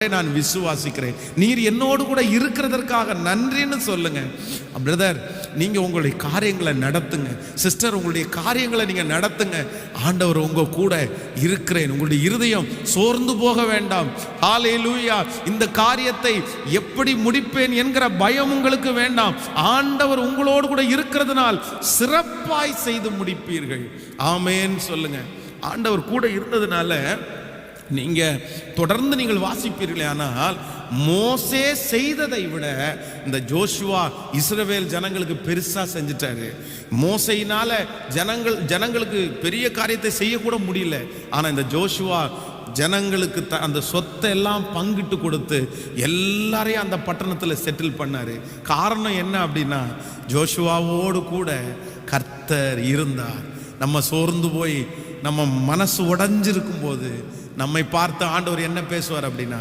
நான் விசுவாசிக்கிறேன். நீர் என்னோடு கூட இருக்கிறதற்காக நன்றின்னு சொல்லுங்க. பிரதர், நீங்க உங்களுடைய காரியங்களை நடத்துங்க. சிஸ்டர், உங்களுடைய காரியங்களை நீங்க நடத்துங்க. ஆண்டவர் உங்க கூட இருக்கிறேன். உங்களுடைய இருதயம் சோர்ந்து போக வேண்டாம். ஹல்லேலூயா. இந்த காரியத்தை எப்படி முடிப்பேன் என்கிற பயம் உங்களுக்கு வேண்டாம். ஆண்டவர் உங்களோடு கூட இருக்கிறதுனால் சிறப்பாய் செய்து முடிப்பீர்கள். ஆமென் சொல்லுங்க. ஆண்டவர் கூட இருந்ததுனால நீங்க தொடர்ந்து நீங்கள் வாசிப்பீர்களே, ஆனால் மோசே செய்ததை விட இந்த ஜோஷுவா இஸ்ரவேல் ஜனங்களுக்கு பெருசா செஞ்சிட்டாரு. மோசையினால ஜனங்களுக்கு பெரிய காரியத்தை செய்யக்கூட முடியல. ஆனா இந்த ஜோஷுவா ஜனங்களுக்கு அந்த சொத்தை எல்லாம் பங்கிட்டு கொடுத்து எல்லாரையும் அந்த பட்டணத்தில் செட்டில் பண்ணாரு. காரணம் என்ன அப்படின்னா, ஜோஷுவாவோடு கூட கர்த்தர் இருந்தார். நம்ம சோர்ந்து போய் நம்ம மனசு உடைஞ்சிருக்கும் போது நம்மை பார்த்து ஆண்டவர் என்ன பேசுவார் அப்படின்னா,